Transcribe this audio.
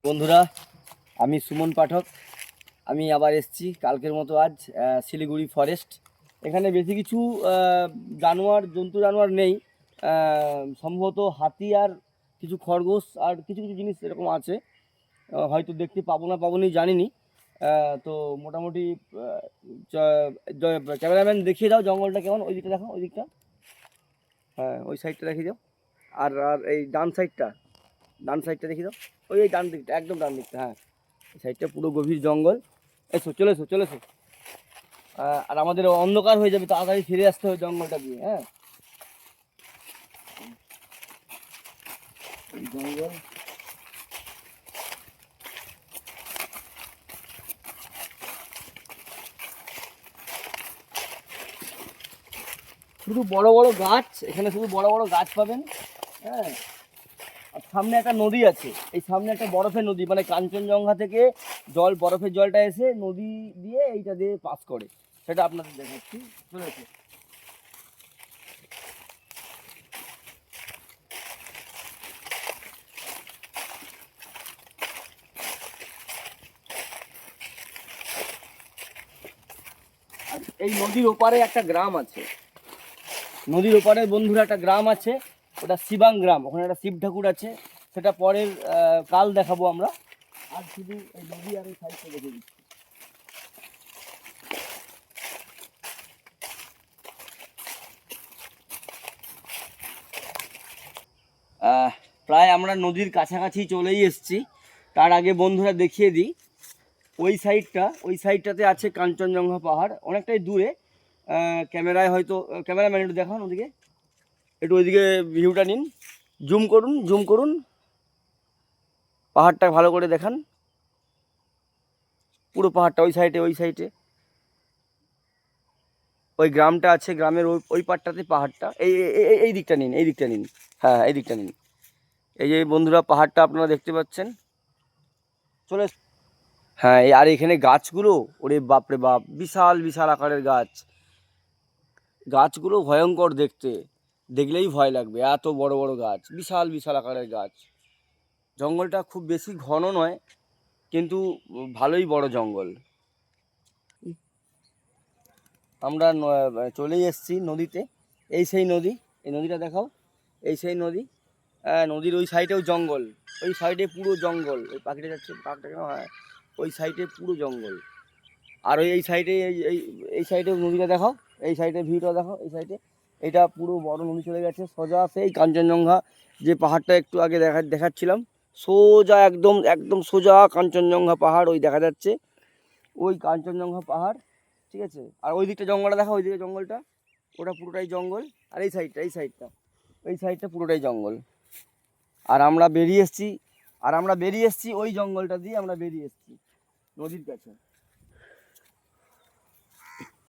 বন্ধুরা, আমি সুমন পাঠক। আমি আবার এসেছি কালকের মতো আজ শিলিগুড়ি ফরেস্ট। এখানে বেশি কিছু জন্তু জানোয়ার নেই। সম্ভবত হাতি আর কিছু খরগোশ আর কিছু কিছু জিনিস এরকম আছে, হয়তো দেখতে পাবো না পাবো নি জানিনি। তো মোটামুটি ক্যামেরাম্যান দেখিয়ে দাও জঙ্গলটা কেমন। ওই দিকটা দেখো, ওই দিকটা, হ্যাঁ ওই সাইডটা দেখিয়ে দাও। আর আর এই ডান সাইডটা দেখিয়ে দাও। ওই ডান দিকটা, একদম ডান দিকটা, হ্যাঁ এই সাইডটা পুরো গভীর জঙ্গল। এসো, চলে এসো, চলে এসো। আর আমাদের অন্ধকার হয়ে যাবে, তাড়াতাড়ি ফিরে আসতে হবে জঙ্গলটা দিয়ে। হ্যাঁ, জঙ্গল শুধু বড় বড় গাছ, এখানে শুধু বড় বড় গাছ পাবেন। হ্যাঁ, আর সামনে একটা নদী আছে, এই সামনে একটা বরফের নদী, মানে কাঞ্চনজঙ্ঘা থেকে বরফের জলটা এসে নদী দিয়ে এইটা দিয়ে পাস করে, সেটা আপনাদের দেখাচ্ছি। চলে এসো। এই নদীর ওপারে একটা গ্রাম আছে, নদীর ওপারে বন্ধুরা একটা গ্রাম আছে, ওটা শিবাং গ্রাম। ওখানে একটা শিব ঠাকুর আছে, সেটা পরের কাল দেখাবো আমরা। আর শুধু এই নদী আর এই সাইডটা দেখে দিচ্ছি। প্রায় আমরা নদীর কাছাকাছি চলেই এসেছি। তার আগে বন্ধুরা দেখিয়ে দিই, ওই সাইডটাতে আছে কাঞ্চনজঙ্ঘা পাহাড়, অনেকটাই দূরে। ক্যামেরায় হয়তো, ক্যামেরাম্যান একটু দেখান ওদিকে, একটু ওইদিকে ভিউটা নিন, জুম করুন, জুম করুন, পাহাড়টা ভালো করে দেখান। পুরো পাহাড়টা ওই সাইডে ওই গ্রামটা আছে, গ্রামের ওই পাড়টাতে পাহাড়টা। এই দিকটা নিন, এই দিকটা নিন, হ্যাঁ এই দিকটা নিন। এই যে বন্ধুরা পাহাড়টা আপনারা দেখতে পাচ্ছেন, চলে। হ্যাঁ, আর এখানে গাছগুলো, ওরে বাপরে বাপ, বিশাল বিশাল আকারের গাছ। গাছগুলো ভয়ঙ্কর দেখতে, দেখলেই ভয় লাগবে, এত বড় বড় গাছ, বিশাল বিশাল আকারের গাছ। জঙ্গলটা খুব বেশি ঘন নয়, কিন্তু ভালোই বড় জঙ্গল। আমরা চলেই এসেছি নদীতে। এই সেই নদী, এই নদীটা দেখাও, এই সেই নদী। নদীর ওই সাইডেও জঙ্গল, ওই সাইডে পুরো জঙ্গল। ওই পাখিটা যাচ্ছে, পাখিটা কেন, হ্যাঁ ওই সাইডে পুরো জঙ্গল। আর এই সাইডে এই সাইডে নদীটা দেখাও, এই সাইডে ভিউটা দেখাও, এই সাইডে। এটা পুরো বড় নদী চলে গেছে সোজা সেই কাঞ্চনজঙ্ঘা, যে পাহাড়টা একটু আগে দেখাচ্ছিলাম, সোজা একদম একদম সোজা কাঞ্চনজঙ্ঘা পাহাড় ওই দেখা যাচ্ছে, ওই কাঞ্চনজঙ্ঘা পাহাড়। ঠিক আছে, আর ওই দিকটা জঙ্গলটা দেখা, ওই দিকে জঙ্গলটা, ওটা পুরোটাই জঙ্গল। আর এই সাইডটা পুরোটাই জঙ্গল। আর আমরা বেরিয়ে এসেছি ওই জঙ্গলটা দিয়ে আমরা বেরিয়ে এসেছি নদীর কাছে।